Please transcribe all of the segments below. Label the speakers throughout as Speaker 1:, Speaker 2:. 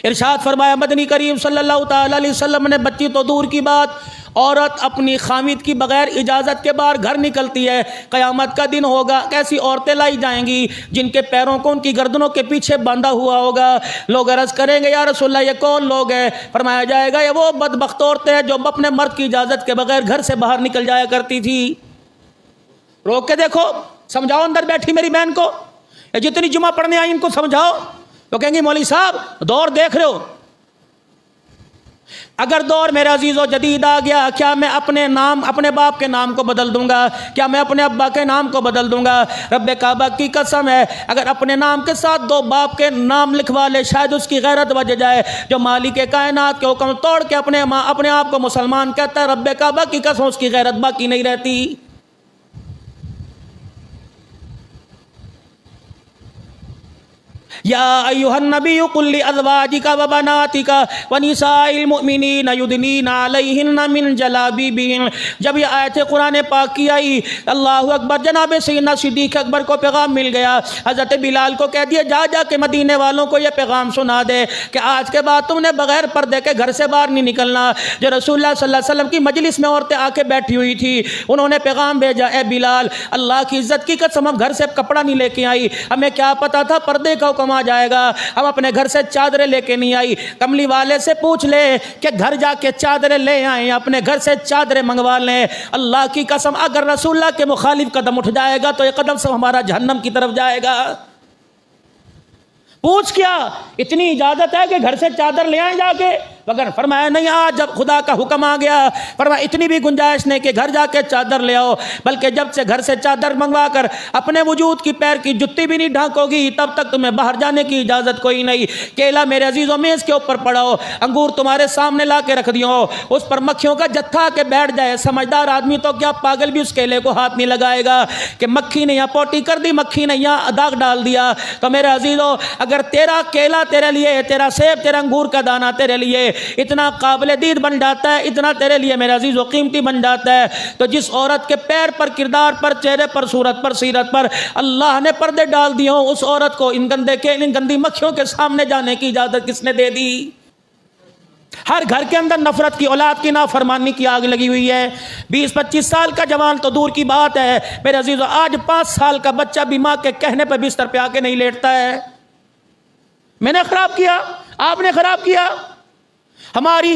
Speaker 1: इरशाद फरमाया मदनी करीम सल्लल्लाहु ताला अलैहि वसल्लम ने, बच्ची तो दूर की बात, औरत अपनी खामिद की बगैर इजाज़त के बाहर घर निकलती है, क़यामत का दिन होगा, कैसी औरतें लाई जाएंगी जिनके पैरों को उनकी गर्दनों के पीछे बांधा हुआ होगा। लोग अर्ज़ करेंगे या रसूलल्लाह ये कौन लोग हैं? फरमाया जाएगा ये वो बदबख्त औरतें हैं जो अपने मर्द की इजाज़त के बगैर घर से बाहर निकल जाया करती थी। रोक के देखो, समझाओ अंदर बैठी मेरी बहन को, जितनी जुमा पढ़ने आई इनको समझाओ। तो कहेंगे मौलवी साहब दौर देख रहे हो, अगर दौर मेरे अजीज़ों जदीद आ गया, क्या मैं अपने नाम, अपने बाप के नाम को बदल दूंगा? क्या मैं अपने अब्बा के नाम को बदल दूंगा? रब्बे काबा की कसम है, अगर अपने नाम के साथ दो बाप के नाम लिखवा ले, शायद उसकी गैरत बच जाए। जो मालिक के कायनात के हुक्म तोड़ के अपने आप को मुसलमान कहता है, रब्बे काबा की कसम उसकी गैरत बाकी नहीं रहती। या अय्युहन नबिय्यु कुल लि अज़वाजिका व बनातिका व निसाइल मुमिनीना युदनीना अलैहिन्ना मिन जलाबिबिहिन। जब ये आयत कुरान पाक की आई, अल्लाहु अकबर, जनाब सैयदना सिद्दीक़ अकबर को पैगाम मिल गया। हज़रत बिलाल को कह दिया जा के मदीने वालों को ये पैगाम सुना दे कि आज के बाद तुमने बगैर पर्दे के घर से बाहर नहीं निकलना। जो रसूलुल्लाह सल्लल्लाहु अलैहि वसल्लम की मजलिस में औरतें आके बैठी हुई थी, उन्होंने पैगाम भेजा, ए बिलाल अल्लाह की इज़्ज़त की कसम हम घर से कपड़ा नहीं लेके आई, हमें क्या पता था पर्दे का हुक्म आ जाएगा, हम अपने घर से चादरें लेके नहीं आई। कमली वाले से पूछ ले कि घर जाके चादरें ले आए, अपने घर से चादरें मंगवा लें। अल्लाह की कसम अगर रसूलुल्लाह के मुखालिफ कदम उठ जाएगा तो ये कदम सब हमारा जहन्नम की तरफ जाएगा। पूछ क्या, इतनी इजाजत है कि घर से चादर ले आए जाके? मगर फरमाया नहीं, आज जब खुदा का हुक्म आ गया, फरमाया इतनी भी गुंजाइश नहीं कि घर जाके चादर ले आओ, बल्कि जब से घर से चादर मंगवा कर अपने वजूद की पैर की जुत्ती भी नहीं ढांकोगी तब तक तुम्हें बाहर जाने की इजाज़त कोई नहीं। केला मेरे अजीज़ों मेज़ के ऊपर पड़ाओ, अंगूर तुम्हारे सामने ला के रख दियो, उस पर मक्खियों का जत्था के बैठ जाए। समझदार आदमी तो क्या, पागल भी उस केले को हाथ नहीं लगाएगा कि मक्खी ने यहाँ पोटी कर दी, मक्खी ने यहाँ दाग डाल दिया। तो मेरे अजीज़ों अगर तेरा केला तेरे लिए, तेरा सेब, तेरा अंगूर का दाना तेरे लिए इतना काबिल दीद बन जाता है, इतना तेरे लिए मेरे अजीज़ों कीमती बन जाता है, तो जिस औरत के पैर पर, किरदार पर, चेहरे पर, सूरत पर, सीरत पर अल्लाह ने पर्दे डाल दिए हो, उस औरत को इन गंदी मक्खियों के सामने जाने की इजाज़त किसने दे दी? हर घर के अंदर नफरत की, औलाद की नाफरमानी की आग लगी हुई है। 20-25 साल का जवान तो दूर की बात है मेरे अजीज़ों, आज 5 साल का बच्चा भी माँ के कहने पर बिस्तर पे आके नहीं लेटता है। मैंने खराब किया, आपने खराब किया, हमारी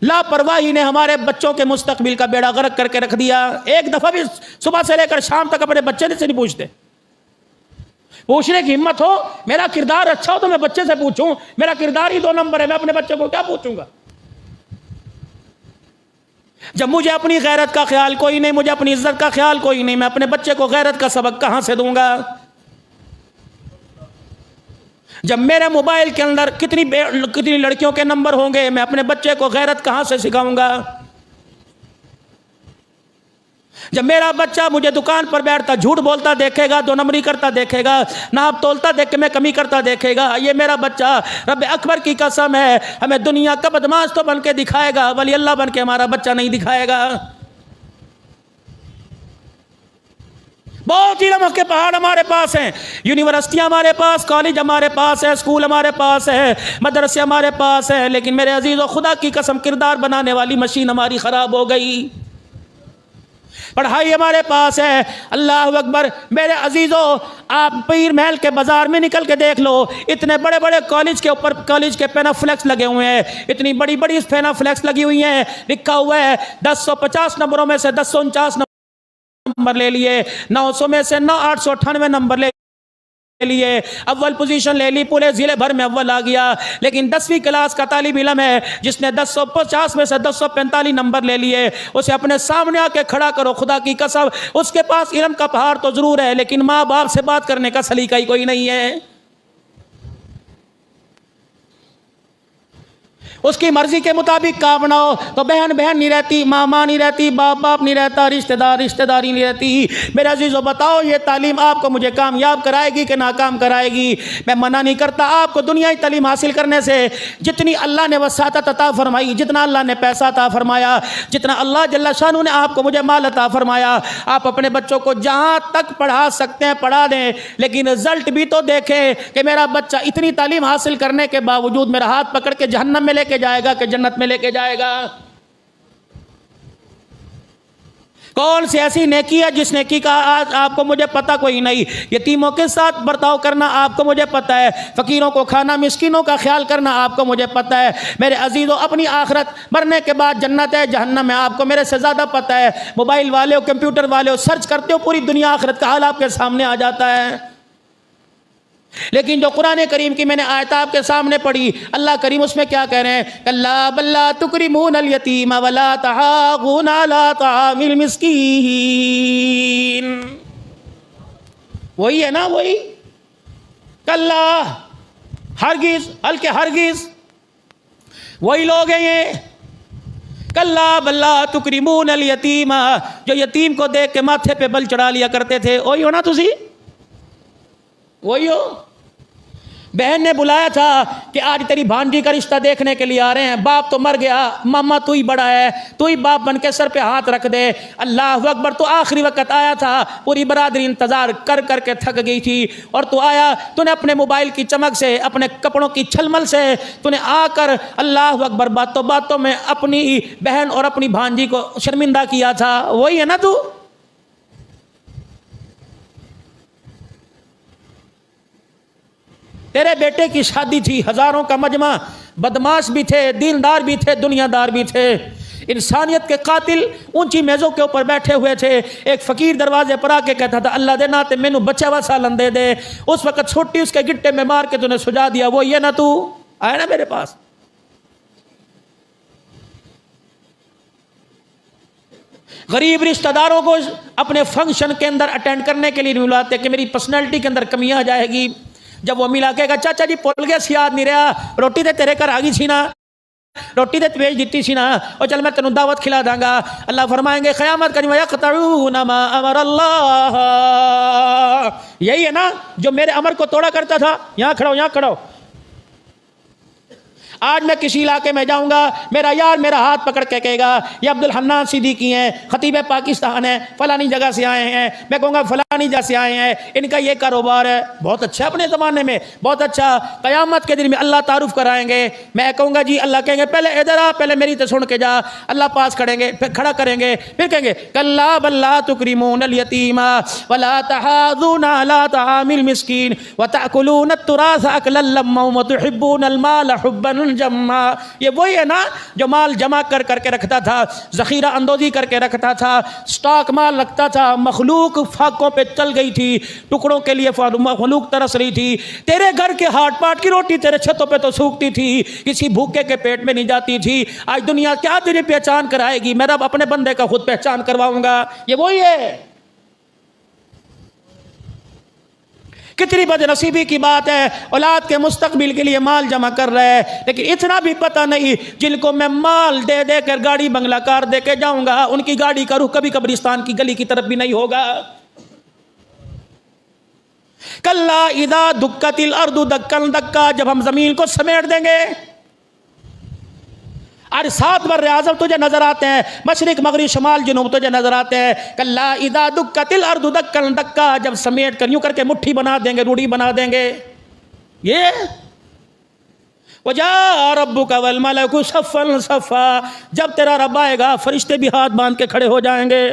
Speaker 1: लापरवाही ने हमारे बच्चों के मुस्तकबिल का बेड़ा गर्क करके रख दिया। एक दफा भी सुबह से लेकर शाम तक अपने बच्चे से नहीं पूछते। पूछने की हिम्मत हो, मेरा किरदार अच्छा हो तो मैं बच्चे से पूछूं, मेरा किरदार ही 2 नंबर है, मैं अपने बच्चे को क्या पूछूंगा? जब मुझे अपनी गैरत का ख्याल कोई नहीं, मुझे अपनी इज्जत का ख्याल कोई नहीं, मैं अपने बच्चे को गैरत का सबक कहां से दूंगा? जब मेरे मोबाइल के अंदर कितनी लड़कियों के नंबर होंगे, मैं अपने बच्चे को गैरत कहां से सिखाऊंगा? जब मेरा बच्चा मुझे दुकान पर बैठता झूठ बोलता देखेगा, 2 नंबरी करता देखेगा, नाप तोलता देख के मैं कमी करता देखेगा, ये मेरा बच्चा रब अकबर की कसम है हमें दुनिया का बदमाश तो बन के दिखाएगा, वली अल्लाह बन के हमारा बच्चा नहीं दिखाएगा। बहुत इल्म के पहाड़ हमारे पास हैं, यूनिवर्सिटियां हमारे पास, कॉलेज हमारे पास है, स्कूल हमारे पास है, मदरसे हमारे पास है, लेकिन मेरे अजीज़ों खुदा की कसम किरदार बनाने वाली मशीन हमारी ख़राब हो गई। पढ़ाई हमारे पास है, अल्लाह अकबर मेरे अजीज़ों, आप पीर महल के बाज़ार में निकल के देख लो, इतने बड़े बड़े कॉलेज के ऊपर कॉलेज के पेनाफ्लेक्स लगे हुए हैं, इतनी बड़ी बड़ी पेनाफ्लेक्स लगी हुई हैं, लिखा हुआ है 1050 नंबरों में से 1049 नंबर ले लिए, 900 में से 898 नंबर ले लिए, अव्वल पोजीशन ले ली, पूरे जिले भर में अव्वल आ गया। लेकिन 10वीं क्लास का तालिब इल्म है जिसने 1050 में से 1045 नंबर ले लिए, उसे अपने सामने आके खड़ा करो, खुदा की कसम उसके पास इल्म का पहाड़ तो जरूर है, लेकिन माँ बाप से बात करने का सलीका ही कोई नहीं है। उसकी मर्जी के मुताबिक काम बनाओ तो बहन बहन नहीं रहती, माँ माँ नहीं रहती, बाप बाप नहीं रहता, रिश्तेदार रिश्तेदारी नहीं रहती। मेरे अजीज़ों बताओ ये तालीम आपको मुझे कामयाब कराएगी कि नाकाम कराएगी? मैं मना नहीं करता आपको दुनियाई तालीम हासिल करने से। जितनी अल्लाह ने वसाअत अता फरमाई, जितना अल्लाह ने पैसा अता फरमाया, जितना अल्लाह जल्ला शानू ने आपको मुझे माल अता फरमाया, आप अपने बच्चों को जहाँ तक पढ़ा सकते हैं पढ़ा दें, लेकिन रिजल्ट भी तो देखें कि मेरा बच्चा इतनी तालीम हासिल करने के बावजूद मेरा हाथ पकड़ के जहन्नम में लेके जाएगा कि जन्नत में लेके जाएगा। कौन सी ऐसी नेकी है जिस नेकी का आज आपको मुझे पता कोई नहीं? यतीमों के साथ बर्ताव करना आपको मुझे पता है, फकीरों को खाना, मिस्किनों का ख्याल करना आपको मुझे पता है। मेरे अजीज़ों अपनी आखिरत मरने के बाद जन्नत है जहन्नम है आपको मेरे से ज़्यादा पता है। मोबाइल वाले हो, कंप्यूटर वाले हो, सर्च करते हो पूरी दुनिया आखिरत का हाल आपके सामने आ जाता है। लेकिन जो कुरान करीम की मैंने आयत आपके सामने पढ़ी, अल्लाह करीम उसमें क्या कह रहे हैं? कल्ला बल्ला तुकरिमूनल यतीम वला तहागून अला तामिल मिस्कीन। वही है ना, वही कल्ला, हरगिज, हल्के हरगिज वही लोग हैं ये। कल्ला बल्ला तुकरिमूनल यतीम, जो यतीम को देख के माथे पे बल चढ़ा लिया करते थे, वही हो ना तुसी? वही हो। बहन ने बुलाया था कि आज तेरी भांजी का रिश्ता देखने के लिए आ रहे हैं, बाप तो मर गया, मामा तू ही बड़ा है, तू ही बाप बन के सर पे हाथ रख दे। अल्लाह अकबर, तो आखिरी वक्त आया था, पूरी बरादरी इंतजार कर कर के थक गई थी और तू आया, तूने अपने मोबाइल की चमक से, अपने कपड़ों की छलमल से तूने आकर अल्लाह अकबर बातों बातों में अपनी बहन और अपनी भांजी को शर्मिंदा किया था। वही है ना तू? तेरे बेटे की शादी थी, हजारों का मजमा, बदमाश भी थे, दीनदार भी थे, दुनियादार भी थे, इंसानियत के कातिल ऊंची मेज़ों के ऊपर बैठे हुए थे। एक फ़कीर दरवाजे पर आके कहता था अल्लाह दे नाते मैनू बच्चा वा सालन दे दे। उस वक्त छोटी उसके गिट्टे में मार के तूने सुझा दिया। वो ये ना तू आया ना मेरे पास? गरीब रिश्तेदारों को अपने फंक्शन के अंदर अटेंड करने के लिए नहीं बुलाते कि मेरी पर्सनैलिटी के अंदर कमियां आ जाएगी। जब वो मिला के चाचा जी भुल गया याद नहीं रहा, रोटी तो तेरे घर आ गई सी ना, रोटी तो भेज दी सी ना, और चल मैं तेन दावत खिला दांगा। अल्लाह फरमाएंगे क़यामत का अल्लाह, यही है ना जो मेरे अमर को तोड़ा करता था। यहाँ खड़ो, यहाँ खड़ो। आज मैं किसी इलाके में जाऊंगा, मेरा यार मेरा हाथ पकड़ के कहेगा ये अब्दुल हन्नान सिद्दीकी हैं, खतीब पाकिस्तान है, फलानी जगह से आए हैं। मैं कहूँगा फलानी जगह से आए हैं, इनका ये कारोबार है, बहुत अच्छा अपने ज़माने में, बहुत अच्छा। क़यामत के दिन में अल्लाह तारुफ कराएंगे। मैं कहूँगा जी, अल्लाह कहेंगे पहले इधर आ, पहले मेरी तो सुन के जा। अल्लाह पास खड़ेंगे, फिर खड़ा करेंगे, फिर कहेंगे कल्ला बल्ला तुकरिमूनल यतीमा वला तहाज़ूना अला तामिल मिस्कीन व ताकुलून तुरास अकलन लम्मा व तुहिब्बूनल माल हुब्बन जम्मा। ये वही है ना जो माल जमा कर करके रखता था, जखीरा अंदोजी करके रखता था, स्टॉक माल रखता था। मखलूक फाकों पे चल गई थी, टुकड़ों के लिए मखलूक तरस रही थी। तेरे घर के हाट पाट की रोटी तेरे छतों पे तो सूखती थी, किसी भूखे के पेट में नहीं जाती थी। आज दुनिया क्या तेरी पहचान कराएगी? मैं रब अपने बंदे का खुद पहचान करवाऊंगा। ये वही है। कितनी बदनसीबी की बात है, औलाद के मुस्तकबिल के लिए माल जमा कर रहे हैं, लेकिन इतना भी पता नहीं जिनको मैं माल दे दे कर गाड़ी बंगला कार दे के जाऊंगा, उनकी गाड़ी का रुख कभी कब्रिस्तान की गली की तरफ भी नहीं होगा। कल्ला इदा दुक्कतिल अर्दु दक्कन दक्का, जब हम जमीन को समेट देंगे। आज 7 बर्रे आज़म तुझे नजर आते हैं, मशरिक मगरिब शमाल जुनूब तुझे नजर आते हैं। कल्ला इदा दुक्कतिल अर्दु दक्कन दक्का, जब समेट कर यूं करके मुट्ठी बना देंगे, रूढ़ी बना देंगे। ये वजा रब्बुका वल मलकु सफ़्फ़न सफ़्फ़ा, जब तेरा रब आएगा फरिश्ते भी हाथ बांध के खड़े हो जाएंगे।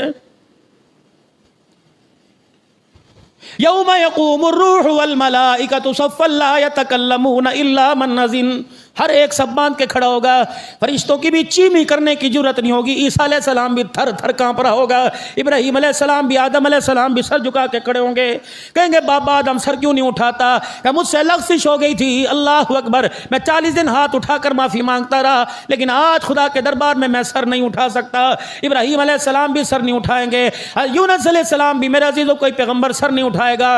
Speaker 1: यौम यक़ूमुर रूह वल मलाइकतु सफ़्फ़न ला यतकल्लमूना इल्ला मन अज़िन, हर एक सब बांध के खड़ा होगा। फरिश्तों की भी चीमी करने की जरूरत नहीं होगी। ईसा अलैहिस्सलाम भी थर थर कांप रहा होगा, इब्राहीम अलैहिस्सलाम भी, आदम अलैहिस्सलाम भी सर झुका के खड़े होंगे। कहेंगे बाबा आदम सर क्यों नहीं उठाता? क्या मुझसे लग़ज़िश हो गई थी? अल्लाह अकबर, मैं 40 दिन हाथ उठाकर माफ़ी मांगता रहा, लेकिन आज खुदा के दरबार में मैं सर नहीं उठा सकता। इब्राहीम अलैहिस्सलाम भी सर नहीं उठाएंगे, यूनुस अलैहिस्सलाम भी, मेरे अजीज़ों कोई पैगम्बर सर नहीं उठाएगा।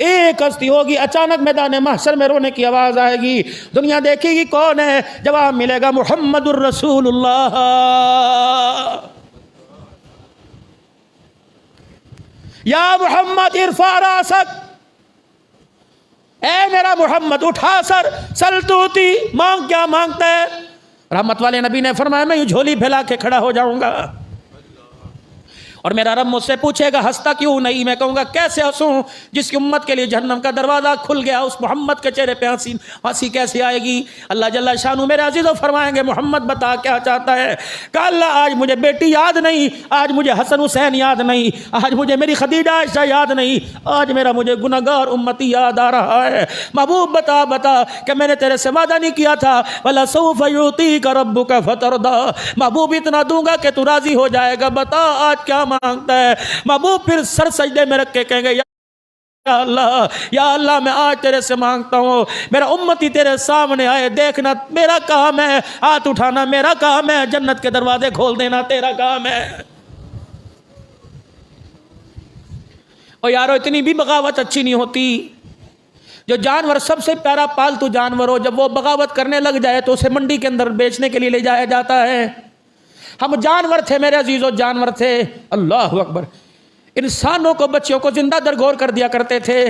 Speaker 1: एक हस्ती होगी, अचानक मैदान महशर में रोने की आवाज़ आएगी, दुनिया देखेगी कौन है? जवाब मिलेगा मुहम्मदुर रसूलुल्लाह। या मोहम्मद इरफा रासक, ए मेरा मोहम्मद उठा सर, सलतूती, मांग क्या मांगता है? रहमत वाले नबी ने फरमाया मैं यूं झोली फैला के खड़ा हो जाऊंगा और मेरा रब मुझसे पूछेगा हंसता क्यों नहीं? मैं कहूँगा कैसे हंसूं जिसकी उम्मत के लिए जहन्नम का दरवाज़ा खुल गया, उस मोहम्मद के चेहरे पे हंसी कैसे आएगी? अल्लाह जल्ला शानू मेरे अजीज़ों फरमाएंगे मोहम्मद बता क्या चाहता है? कहा अल्लाह आज मुझे बेटी याद नहीं, आज मुझे हसन हुसैन याद नहीं, आज मुझे मेरी खदीजा आयशा याद नहीं, आज मेरा मुझे गुनहगार उम्मती याद आ रहा है। महबूब बता बता कि मैंने तेरे से वादा नहीं किया था वला सौफ युतीका रब्बुका फतरदा, महबूब इतना दूंगा कि तू राजी हो जाएगा, बता आज क्या मांगता है? महबूब फिर सर सजदे में रख के कहेंगे या अल्लाह मैं आज तेरे से मांगता हूँ मेरा उम्मती तेरे सामने आए, देखना मेरा काम है हाथ उठाना, मेरा काम है जन्नत के दरवाजे खोल देना, तेरा काम है। और यारो इतनी भी बगावत अच्छी नहीं होती। जो जानवर सबसे प्यारा पालतू जानवर हो, जब वो बगावत करने लग जाए तो उसे मंडी के अंदर बेचने के लिए ले जाया जाता है। हम जानवर थे मेरे अजीजों, जानवर थे। अल्लाह अकबर। इंसानों को बच्चियों को जिंदा दरगोर कर दिया करते थे।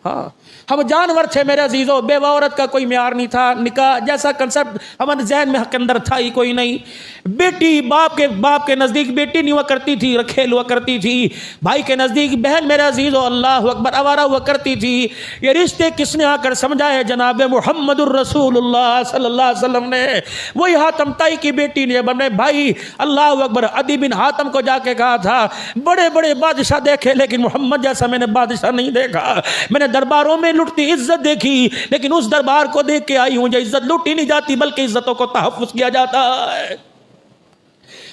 Speaker 1: हाँ हम जानवर थे मेरे अजीजों। बेवा औरत का कोई म्यार नहीं था, निकाह जैसा कंसेप्ट हमारे जहन में के अंदर था ही कोई नहीं। बेटी बाप के नज़दीक बेटी नहीं हुआ करती थी, रखेल हुआ करती थी। भाई के नज़दीक बहन मेरे अजीजों अल्लाह अकबर आवारा हुआ करती थी। ये रिश्ते किसने आकर समझाए? जनाब मुहम्मदुर रसूलुल्लाह सल्लल्लाहु अलैहि वसल्लम ने। वही हातम ताई की बेटी ने अपने भाई अल्लाह अकबर अदी बिन हातम को जाके कहा था बड़े बड़े बादशाह देखे लेकिन मोहम्मद जैसा मैंने बादशाह नहीं देखा। मैंने दरबारों में लुटती इज्जत देखी लेकिन उस दरबार को देख के आई हूं जो इज्जत लूटी नहीं जाती बल्कि इज्जतों को तहफ्फुज़ किया जाता है।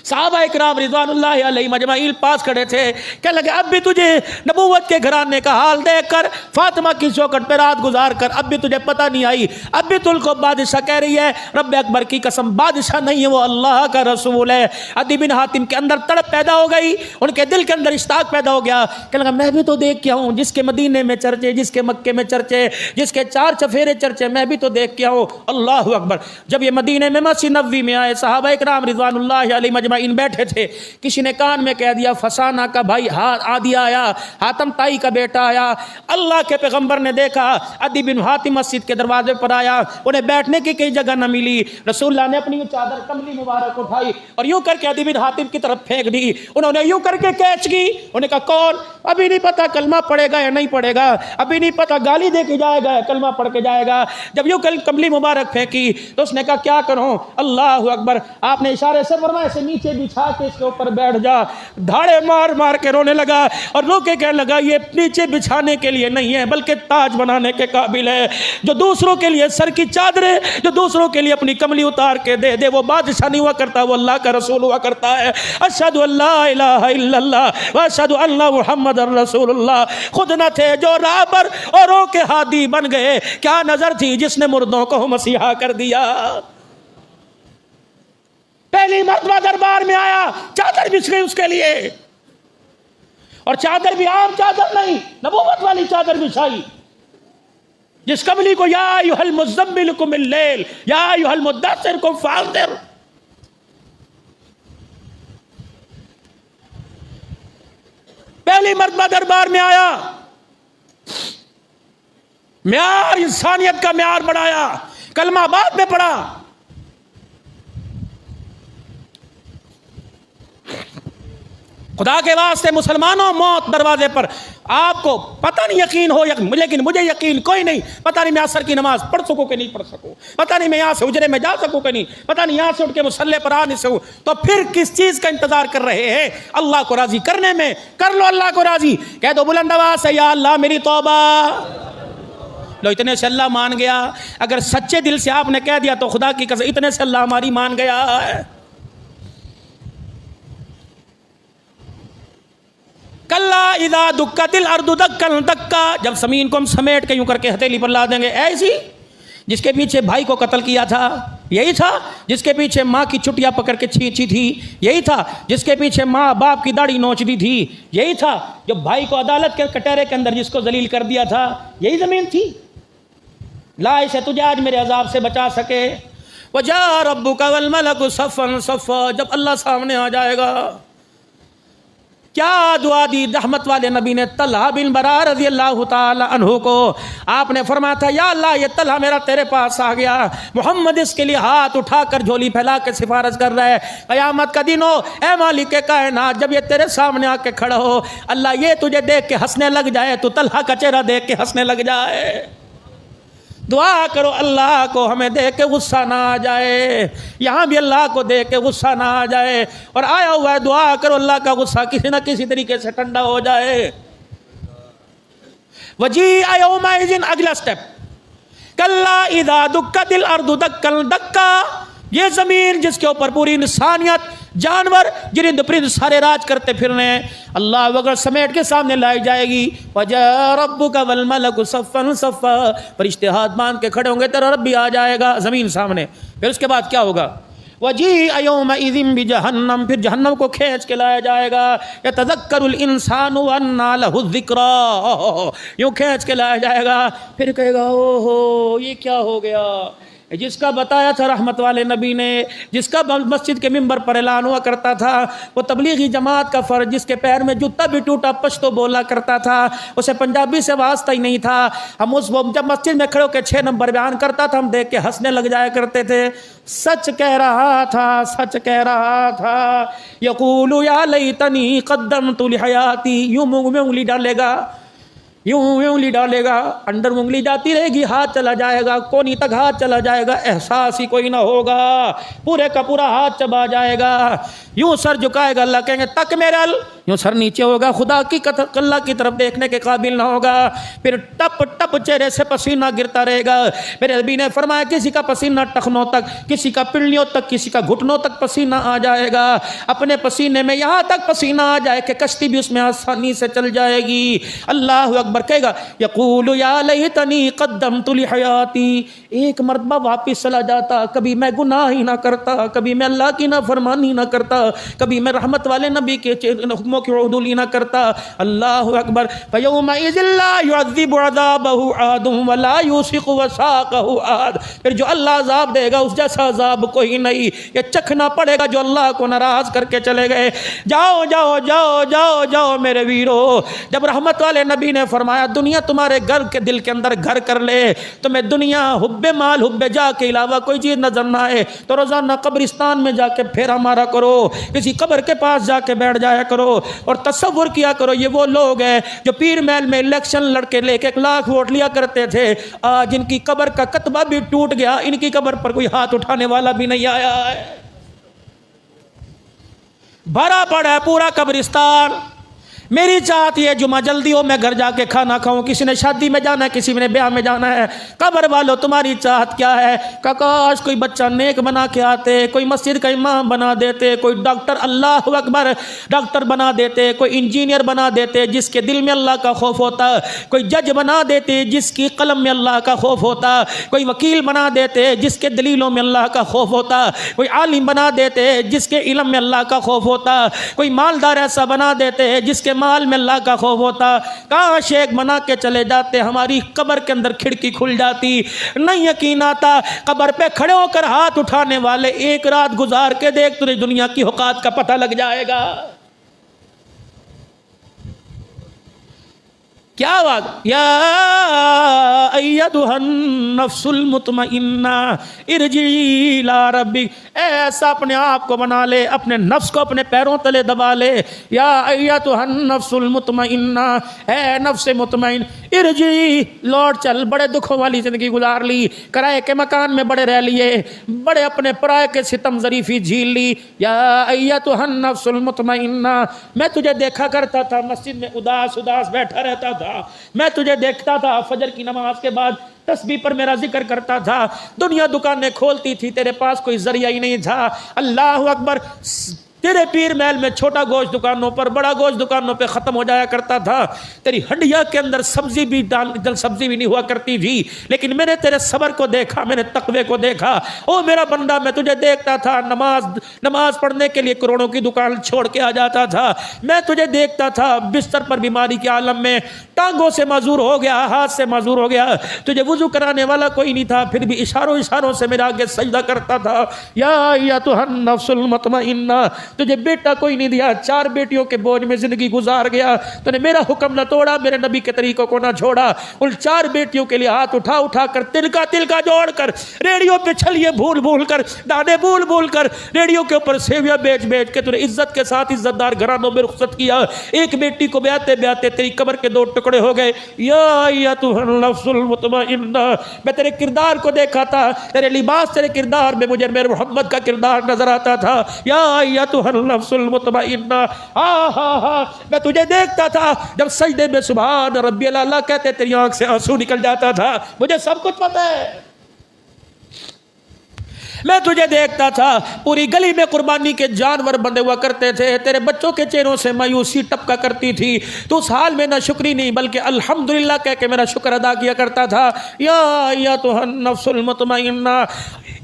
Speaker 1: साहबा इकराम रिज़वानुल्लाहि अलैहिम अजमाइन पास खड़े थे। क्या लगे अब भी तुझे नबूवत के घराने का हाल देखकर, फातिमा की चौखट पे रात गुजार कर अब भी तुझे पता नहीं आई? अब भी तुझको बादशाह कह रही है? रब अकबर की कसम बादशाह नहीं है, वो अल्लाह का रसूल है। अदी बिन हातिम के अंदर तड़प पैदा हो गई, उनके दिल के अंदर इश्ताक पैदा हो गया। क्या लगा मैं भी तो देख के आऊँ, जिसके मदीने में चर्चे, जिसके मक्के में चर्चे, जिसके चार चफेरे चर्चे, मैं भी तो देख के आऊँ। अल्लाह अकबर। जब ये मदीने में मस्जिद नबवी में आए साहबा इकराम रिज़वानुल्लाहि अलैहिम इन बैठे थे। किसी ने कान में कह दिया फसाना का भाई आदि आया, हातम ताई का बेटा आया। अल्लाह के पैगंबर ने देखा अदी बिन हातिम मस्जिद के दरवाजे पर आया, उन्हें बैठने की कई जगह न मिली। रसूलुल्लाह ने अपनी चादर कमली मुबारक उठाई और यूं करके अदी बिन हातिम की तरफ फेंक दी। उन्होंने यूं करके कैच की। उन्हें कहा कौन? अभी नहीं पता कलमा पड़ेगा या नहीं पड़ेगा, अभी नहीं पता गाली दे के जाएगा या कलमा पढ़ के जाएगा। जब यूं कमली मुबारक फेंकी तो उसने कहा क्या करूं? अल्लाह अकबर। आपने इशारे से फरमाया से नीचे बिछा के इसके ऊपर बैठ जा। धाड़े मार मार के रोने लगा और रो के कहने लगा ये नीचे बिछाने के लिए नहीं है बल्कि ताज बनाने के काबिल है। जो दूसरों के लिए सर की चादरें, जो दूसरों के लिए अपनी कमली उतार के दे दे, वो बादशाह नहीं हुआ करता, वो अल्लाह का रसूल हुआ करता है। अशहदु अल्ला इलाहा इल्लल्लाह व अशहदु अन्ना मुहम्मदुर रसूलुल्लाह। खुद न थे जो राह पर औरों के हादी बन गए, क्या नजर थी जिसने मुर्दों को मसीहा कर दिया। पहली मर्तबा दरबार में आया, चादर बिछ गई उसके लिए, और चादर भी आम चादर नहीं, नबूवत वाली चादर बिछाई। जिस कमली को या अय्युहल मुज़्ज़म्मिल कुमिल लैल या अय्युहल मुद्दस्सिर कुम फ़अंज़िर। पहली मर्तबा दरबार में आया, म्यार इंसानियत का म्यार बढ़ाया, कलमा बाद में पढ़ा। खुदा के वास्ते मुसलमानों मौत दरवाजे पर। आपको पता नहीं यकीन हो लेकिन मुझे यकीन कोई नहीं। पता नहीं मैं असर की नमाज पढ़ सकूं कि नहीं पढ़ सकूं, पता नहीं मैं यहां से उजरे में जा सकूं कि नहीं, पता नहीं यहां से उठ के मुसल्ले पर आ नहीं सकूं। तो फिर किस चीज का इंतजार कर रहे हैं? अल्लाह को राजी करने में कर लो अल्लाह को राजी। कह दो बुलंद आवाज से या अल्लाह मेरी तौबा। लो इतने से अल्लाह मान गया। अगर सच्चे दिल से आपने कह दिया तो खुदा की कसम इतने से अल्लाह हमारी मान गया है। कल्ला इदा दुक्कतिल अर्दु दक्कन दक्का। जब ज़मीन को हम समेट के यूं करके हथेली पर ला देंगे, ऐसी जिसके पीछे भाई को कत्ल किया था यही था, जिसके पीछे माँ की चुटिया पकड़ के छींची थी यही था, जिसके पीछे माँ बाप की दाढ़ी नोच दी थी यही था, जो भाई को अदालत के कटहरे के अंदर जिसको जलील कर दिया था यही ज़मीन थी। ला इसे तुझे आज मेरे अजाब से बचा सके। वजा रब्बुका वल मलकु सफ़न सफ़ा, जब अल्लाह सामने आ जाएगा। क्या दुआ दी रहमत वाले नबी ने तलहा बिन बरा रज़ी अल्लाह ताला अन्हु को। आपने फरमाया था, या अल्लाह ये तलहा मेरा तेरे पास आ गया, मोहम्मद इसके लिए हाथ उठाकर झोली फैला के सिफारिश कर रहा है, क़यामत का दिन हो ए मालिक के कायनात, जब ये तेरे सामने आके खड़ा हो, अल्लाह ये तुझे देख के हंसने लग जाए, तो तलहा का चेहरा देख के हंसने लग जाए। दुआ करो अल्लाह को हमें देख के गुस्सा ना आ जाए, यहाँ भी अल्लाह को देख के गुस्सा ना आ जाए, और आया हुआ है दुआ करो अल्लाह का गुस्सा किसी ना किसी तरीके से ठंडा हो जाए। वजी आयोमाइजिन, अगला स्टेप, कल्ला इदा दुक्का दिल अर्दु दक्कल दक्का, ये ज़मीन जिसके ऊपर पूरी इंसानियत, जानवर, जिरिंद परिंद सारे राज करते फिर रहे हैं, अल्लाह वगैरह समेट के सामने लाई जाएगी। वजा रब्बुका वल मलकु सफ़्फ़न सफ़्फ़ा, फरिश्ते हाथ बांध के खड़े होंगे, तेरा रब भी आ जाएगा ज़मीन सामने। फिर उसके बाद क्या होगा? वजी यौमइज़िन बिजहन्नम, फिर जहन्नम को खींच के लाया जाएगा। यतज़क्करुल इंसानु अन्ना लहु ज़िक्रा, यूँ खींच के लाया जाएगा। फिर कहेगा ओहो ये क्या हो गया, जिसका बताया था रहमत वाले नबी ने, जिसका मस्जिद के मिंबर पर ऐलान हुआ करता था, वो तबलीगी जमात का फ़र्ज, जिसके पैर में जूता भी टूटा पश्तो बोला करता था, उसे पंजाबी से वास्ता ही नहीं था। हम उस जब मस्जिद में खड़े होकर 6 नंबर बयान करता था, हम देख के हंसने लग जाया करते थे। सच कह रहा था, सच कह रहा था। यक़ूलु या लैतनी क़द्दमतु लिहयाती, यूँ मुँह में उंगली डालेगा, यूं उंगली डालेगा, अंदर उंगली जाती रहेगी, हाथ चला जाएगा, कोनी तक हाथ चला जाएगा, एहसास ही कोई ना होगा, पूरे का पूरा हाथ चबा जाएगा। यूं सर झुकाएगा, अल्लाह कहेंगे तक मेरे अल, यूं सर नीचे होगा, खुदा की अल्लाह की तरफ देखने के काबिल ना होगा। फिर टप टप चेहरे से पसीना गिरता रहेगा। मेरे नबी ने फरमाया किसी का पसीना टखनों तक, किसी का पिंडलियों तक, किसी का घुटनों तक पसीना आ जाएगा। अपने पसीने में यहाँ तक पसीना आ जाए कि कश्ती भी उसमें आसानी से चल जाएगी। अल्लाह अकबर कहेगा, यक़ूलु या लैतनी क़द्दमतु लिहयाती, एक मरतबा वापिस चला जाता, कभी मैं गुनाह ही ना करता, कभी मैं अल्लाह की ना फरमानी ना करता, कभी मैं रहमत वाले नबी के हुक्मों की उदूली ना करता। अल्लाह अकबर। फयौमइज़िन ला युअज़्ज़िबु अज़ाबहु अहदुन वला यूसिक़ु वसाक़हु अहद, फिर जो अल्लाह अज़ाब देगा उस जैसा अज़ाब कोई नहीं, ये चखना पड़ेगा जो अल्लाह को नाराज़ करके चले गए। जाओ जाओ जाओ जाओ जाओ मेरे वीरो, जब रहमत वाले नबी ने फरमाया दुनिया तुम्हारे घर के दिल के अंदर घर कर ले, तुम्हें दुनिया हुब्बे माल हुब्बे जा के अलावा कोई चीज़ नजर ना आए, तो रोज़ाना कब्रिस्तान में जाके फेरा मारा करो, किसी कब्र के पास जाके बैठ जाया करो और तसव्वुर किया करो ये वो लोग हैं जो पीर महल में इलेक्शन लड़के लेके 1 लाख वोट लिया करते थे, आज इनकी कब्र का कतबा भी टूट गया, इनकी कब्र पर कोई हाथ उठाने वाला भी नहीं आया है। भरा पड़ा है पूरा कब्रिस्तान। मेरी चाहत ये जुमा जल्दी हो, मैं घर जाके खाना खाऊं। किसी ने शादी में जाना है, किसी ने ब्याह में जाना है। कब्र वालों तुम्हारी चाहत क्या है? काश कोई बच्चा नेक बना के आते, कोई मस्जिद का इमाम बना देते, कोई डॉक्टर, अल्लाह अकबर, डॉक्टर बना देते, कोई इंजीनियर बना देते जिसके दिल में अल्लाह का खौफ होता, कोई जज बना देते जिसकी कलम में अल्लाह का खौफ होता, कोई वकील बना देते जिसके दलीलों में अल्लाह का खौफ होता, कोई आलिम बना देते जिसके इल्म में अल्लाह का खौफ होता, कोई मालदार ऐसा बना देते जिसके माल में अल्लाह का खौफ होता। कहाँ शेख बना के चले जाते, हमारी कब्र के अंदर खिड़की खुल जाती। नहीं यकीन आता, कब्र पे खड़े होकर हाथ उठाने वाले एक रात गुजार के देख, तुझे दुनिया की औकात का पता लग जाएगा। क्या बात, या अय्यतुहन नफ्सुल मुतमइन्ना इरजी इला रब्बिक, ऐसा अपने आप को बना ले, अपने नफ्स को अपने पैरों तले दबा ले। या अय्यतुहन नफ्सुल मुतमइन्ना, है नफ्स मुतमइन, इरजी, लौट चल। बड़े दुखों वाली ज़िंदगी गुजार ली, किराए के मकान में बड़े रह लिए, बड़े अपने पराए के सितम ज़रीफ़ी झील ली। या अय्यतुहन नफ्सुल मुतमइन्ना, मैं तुझे देखा करता था मस्जिद में उदास उदास बैठा रहता था, मैं तुझे देखता था फजर की नमाज के बाद तस्बीह पर मेरा जिक्र करता था, दुनिया दुकानें खोलती थी, तेरे पास कोई जरिया ही नहीं था। अल्लाह अकबर, तेरे पीर महल में छोटा गोश्त दुकानों पर, बड़ा गोश्त दुकानों पे ख़त्म हो जाया करता था। तेरी हड्डिया के अंदर सब्जी भी नहीं हुआ करती थी, लेकिन मैंने तेरे सब्र को देखा, मैंने तकवे को देखा। ओ मेरा बंदा, मैं तुझे देखता था, नमाज पढ़ने के लिए करोड़ों की दुकान छोड़ के आ जाता था। मैं तुझे देखता था बिस्तर पर बीमारी के आलम में, टांगों से माजूर हो गया, हाथ से माजूर हो गया, तुझे वुजू कराने वाला कोई नहीं था, फिर भी इशारों से मेरे आगे सजदा करता था। या अय्युहन नफ्सुल मुतमइन्ना, तुझे बेटा कोई नहीं दिया, 4 बेटियों के बोझ में जिंदगी गुजार गया, तूने मेरा हुक्म न तोड़ा, मेरे नबी के तरीकों को ना छोड़ा। उन 4 बेटियों के लिए हाथ उठा उठा कर, तिलका जोड़ कर, रेडियो पे छलिए भूल भूल कर, दाने भूल भूल कर, रेडियो के ऊपर सेविया बेच बेच के तूने इज्जत के साथ इज्जतदार घरानों में रुखसत किया। एक बेटी को ब्याते ब्याते तेरी कब्र के 2 टुकड़े हो गए। या अय्युहन नफ्सुल मुतमइन्ना, मैं तेरे किरदार को देखा था, तेरे लिबास, तेरे किरदार में मुझे मेरे मोहम्मद का किरदार नजर आता था। या अय्युहन नफ्सुल मुतमइन्ना, मैं तुझे देखता था जब सजदे में सुभान रब्बियल आला कहते तेरी आंख से आंसू निकल जाता था। मुझे सब कुछ पता है। मैं तुझे देखता था, पूरी गली में कुर्बानी के जानवर बंधे हुआ करते थे, तेरे बच्चों के चेहरों से मायूसी टपका करती थी। तो उस हाल में ना शुक्री नहीं बल्कि अल्हम्दुलिल्लाह कह के मेरा शुक्र अदा किया करता था। या अय्युहन नफ्सुल मुतमइन्ना,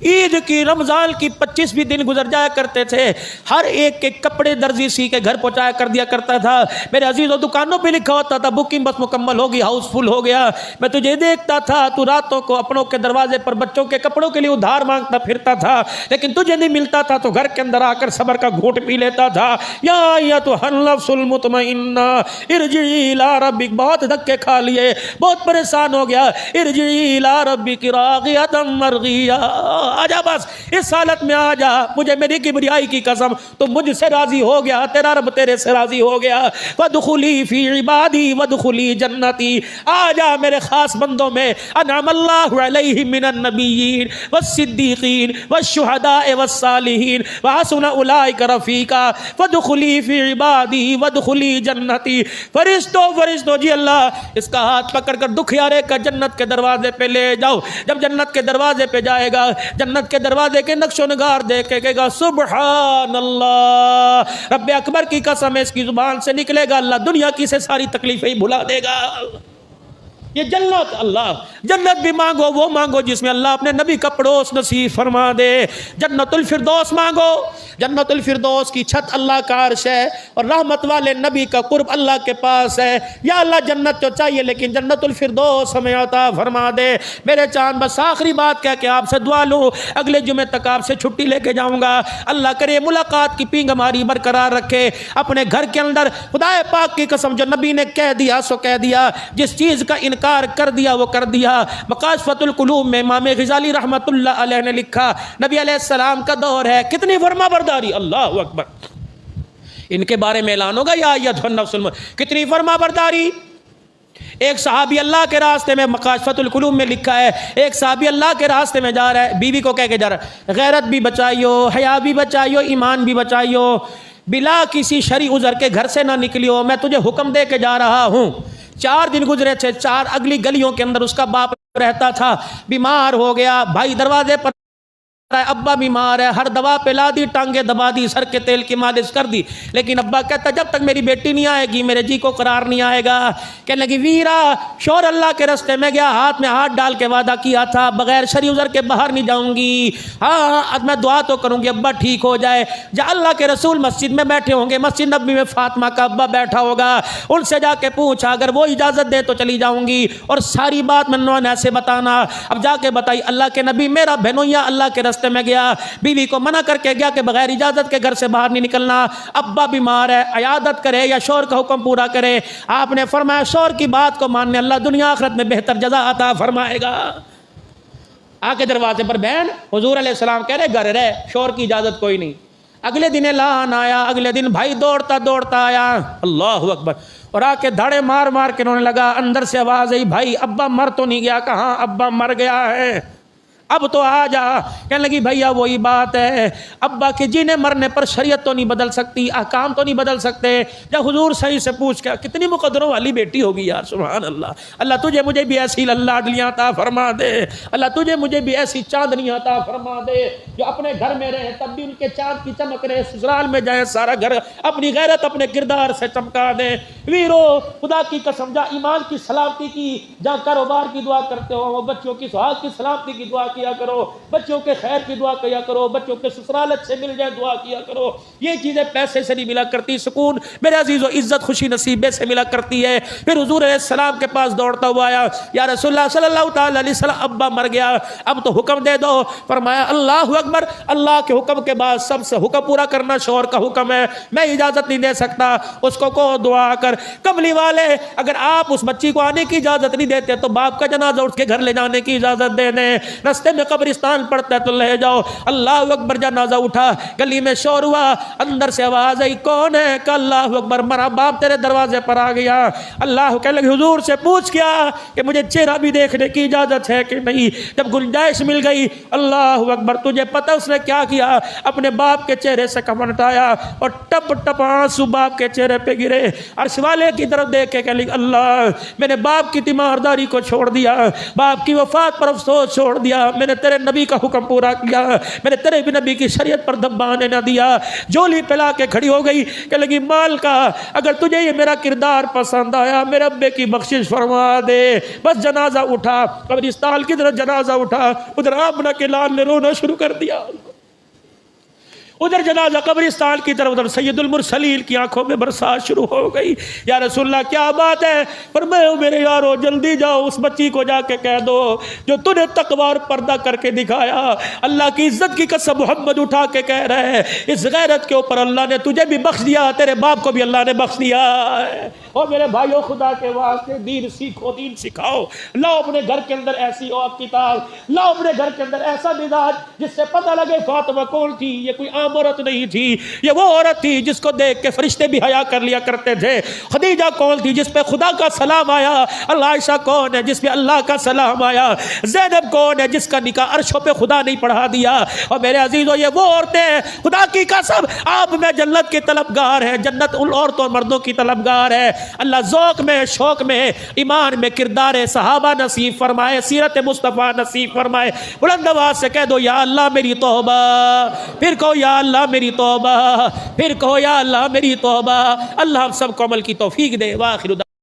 Speaker 1: ईद की, रमज़ान की 25 दिन गुजर जाया करते थे, हर एक के कपड़े दर्जी सी के घर पहुँचाया कर दिया करता था। मेरे अजीज़ों, दुकानों पे लिखा होता था बुकिंग बस मुकम्मल होगी, हाउसफुल हो गया। मैं तुझे देखता था, तू रातों को अपनों के दरवाजे पर बच्चों के कपड़ों के लिए उधार मांगता फिरता था, लेकिन तुझे नहीं मिलता था तो घर के अंदर आकर सब्र का घूंट पी लेता था। या अय्युहन नफ्सुल मुतमइन्ना इरजी इला रब्बिक, बहुत धक्के खा लिए, बहुत परेशान हो गया। इरजी इला रब्बिक रागियतम मरगिया, आजा बस इस हालत में आजा, मुझे मेरी किबरियाई की कसम, तो मुझसे राजी हो गया, तेरा रब तेरे से राजी हो गया। वदखुली फी इबादी वदखुली जन्नती, आजा मेरे खास बंदों में, अनअमल्लाहु अलैहिम मिनन नबिय्यीन वस्सिद्दीकीन वश्शुहदाए वस्सालिहीन व हसुन उलाइका रफीका वदखुली फी इबादी वदखुली जन्नती। फरिश्तों जी अल्लाह, इसका हाथ पकड़कर दुखियारे का जन्नत के दरवाजे पे ले जाओ। जब जन्नत के दरवाजे पे जाएगा, जन्नत के दरवाजे के नक्शो नगार देखेगा, सुबहान अल्लाह, रब्बे अकबर की कसम है, इसकी जुबान से निकलेगा अल्लाह दुनिया की से सारी तकलीफें ही भुला देगा। ये जन्नत, अल्लाह जन्नत भी मांगो, वो मांगो जिसमें अल्लाह अपने नबी का पड़ोस नसीब फरमा दे। जन्नतुल फिरदौस मांगो, जन्नतुल फिरदौस की छत अल्लाह का अर्श है और रहमत वाले नबी का कुर्ब अल्लाह के पास है। या अल्लाह जन्नत तो चाहिए लेकिन जन्नतुल फिरदौस हमें अता फरमा दे। मेरे चांद, बस आखिरी बात कह के आपसे दुआ लूँ, अगले जुमे तक आपसे छुट्टी लेके जाऊँगा। अल्लाह करे मुलाकात की पींग हमारी बरकरार रखे अपने घर के अंदर। खुदाए पाक की कसम, जो नबी ने कह दिया सो कह दिया, जिस चीज़ का इनकार कर दिया वो कर दिया। मकाशफतुल कुलूब में इमाम ग़ज़ाली रहमतुल्लाह अलैह ने लिखा, नबी अलैहिस्सलाम का दौर है, कितनी फरमाबरदारी, अल्लाहु अकबर, इनके बारे में ऐलान होगा, या अय्युहन नफ्सुल, कितनी फरमाबरदारी। एक सहाबी अल्लाह के रास्ते में, मकाशफतुल कुलूब में लिखा है, एक सहाबी अल्लाह के रास्ते में जा रहा है, बीवी को कह के जा रहा है, गैरत भी बचाइयो, हया भी बचाइयो, ईमान भी बचाइयो, बिला किसी शरी उज़र के घर से ना निकलियो, मैं तुझे हुक्म दे के जा रहा हूँ। 4 दिन गुजरे थे, 4 अगली गलियों के अंदर उसका बाप रहता था, बीमार हो गया, भाई दरवाजे पर, अब्बा बीमार है, हर दवा पिला दी, टांगे दबा दी, सर के तेल की मालिश कर दी, लेकिन अब्बा कहता जब तक मेरी बेटी नहीं आएगी मेरे जी को करार नहीं आएगा। कहने लगी, वीरा शोर अल्लाह के रास्ते में गया, हाथ में हाथ डाल के वादा किया था बगैर शरी उज़र के बाहर नहीं जाऊंगी। हाँ मैं दुआ तो करूंगी अब्बा ठीक हो जाए। जब अल्लाह के रसूल मस्जिद में बैठे होंगे, मस्जिद नबी में फातिमा का अब्बा बैठा होगा, उनसे जाके पूछा, अगर वो इजाज़त दे तो चली जाऊंगी और सारी बात मनवान ऐसे बताना। अब जाके बताई, अल्लाह के नबी मेरा बहनोइया अल्लाह के रास्ते में गया, बीवी को मना करके गया कि बगैर इजाजत के घर से बाहर नहीं निकलना, अब्बा बीमार है, इयादत करे या शौहर का हुक्म पूरा करे। आपने फरमाया शौहर की बात को मानने अल्लाह दुनिया आखिरत में बेहतर जजा अता फरमाएगा। आके दरवाजे पर बहन, हुजूर अलैहिस्सलाम कह रहे घर रहे, शौहर की इजाजत कोई नहीं। अगले दिन ऐलान आया, अगले दिन भाई दौड़ता दौड़ता आया, अल्लाहु अकबर, और आके धाड़े मार मार के रोने लगा। अंदर से आवाज आई, भाई अब्बा मर तो नहीं गया? कहाँ अब्बा मर गया है। अब तो आ जा। कहने लगी भैया वही बात है, अब्बा के जीने मरने पर शरीयत तो नहीं बदल सकती, अहकाम तो नहीं बदल सकते। जब हुजूर सही से पूछ के, कितनी मुकद्दरों वाली बेटी होगी यार, सुभान अल्लाह। अल्लाह तुझे मुझे भी ऐसी लाडलियाँ अता फरमा दे, अल्लाह तुझे मुझे भी ऐसी चांदनियाँ अता फरमा दे जो अपने घर में रहे तब भी उनके चांद की चमक रहे, ससुराल में जाए सारा घर अपनी गैरत अपने किरदार से चमका दे। वीरो खुदा की कसम, जहाँ ईमान की सलामती की, जहाँ कारोबार की दुआ करते हो, बच्चों की सुहाग की सलामती की दुआ किया करो, बच्चों के खैर की दुआ किया करो, बच्चों के ससुराल अच्छे मिल जाए दुआ किया करो। ये चीजें पैसे से नहीं मिला करती, सुकून मेरे अजीजों इज्जत खुशी नसीबे से मिला करती है। फिर हुजूर अलैहिस्सलाम के पास दौड़ता हुआ आया, या रसूलुल्लाह सल्लल्लाहु तआला अलैहि वसल्लम अब्बा मर गया, अब तो हुक्म दे दो। फरमाया अल्लाहु अकबर, अल्लाह के हुक्म के बाद सबसे हुक्म पूरा करना शौहर का हुक्म है, मैं इजाजत नहीं दे सकता। उसको को दुआ कर। कमली वाले, अगर आप उस बच्ची को आने की इजाजत नहीं देते तो बाप का जनाजा उठ के घर ले जाने की इजाजत दे दें, रस्ते में कब्रिस्तान पड़ता है तो ले जाओ। अल्लाह अकबर, जनाजा उठा, गली में शोर हुआ, अंदर से आवाज आई, कौन है? अल्लाह अकबर, मरा बाप तेरे दरवाजे पर आ गया। अल्लाह कहने लगे हुजूर से पूछ क्या कि मुझे चेहरा भी देखने की इजाजत है कि नहीं। जब गुंजाइश मिल गई, अल्लाह अकबर, तुझे पता उसने क्या किया? अपने बाप के चेहरे से कफन हटाया और टप टप आंसू बाप के चेहरे पे गिरे। अर्श वाले की तरफ देख के कहली, अल्लाह मैंने बाप की तीमारदारी को छोड़ दिया, बाप की वफात पर अफसोस छोड़ दिया, मैंने तेरे नबी का हुक्म पूरा किया, मैंने तेरे भी नबी की शरीयत पर धब्बा आने न दिया। जोली पिला के खड़ी हो गई, कह लगी माल का, अगर तुझे ये मेरा किरदार पसंद आया मेरे अब्बे की बख्शिश फरमा दे। बस जनाजा उठा, कब्रिस्तान की तरफ जनाजा उठा, उधर आमना के लाल ने रोना शुरू कर दिया। उधर जनाजा कब्रिस्तान की तरफ, उधर सैयदुल मुरसलीन की आंखों में बरसात शुरू हो गई। या रसूलल्लाह क्या बात है? पर मैं मेरे यारो जल्दी जाओ, उस बच्ची को जाके कह दो जो तूने तकवा और पर्दा करके दिखाया, अल्लाह की इज्जत की कसम मोहम्मद उठा के कह रहे हैं, इस गैरत के ऊपर अल्लाह ने तुझे भी बख्श दिया, तेरे बाप को भी अल्लाह ने बख्श दिया है। और मेरे भाइयों, खुदा के वास्ते दीन सीखो, दीन सिखाओ। लाओ अपने घर के अंदर ऐसी और किताब, लाओ अपने घर के अंदर ऐसा मिजाज जिससे पता लगे फातिमा कौन थी। ये कोई आम औरत नहीं थी, ये वो औरत थी जिसको देख के फरिश्ते भी हया कर लिया करते थे। खदीजा कौन थी जिस पे खुदा का सलाम आया? आयशा कौन है जिस पे अल्लाह का सलाम आया? ज़ैनब कौन है जिसका निकाह अर्शों पे खुदा नहीं पढ़ा दिया? और मेरे अजीजों, ये वो औरतें, खुदा की कसम आप में जन्नत की तलबगार है, जन्नत उन औरतों और मर्दों की तलबगार है। अल्लाह ज़ौक़ में, शौक़ में, ईमान में किरदार सहाबा नसीब फरमाए, सीरत मुस्तफ़ा नसीब फरमाए। बुलंद आवाज़ से कह दो या अल्लाह मेरी तौबा, फिर कहो या अल्लाह मेरी तौबा, फिर कहो या अल्लाह मेरी तौबा। अल्लाह हम सबको अमल की तौफीक दे। वाखिर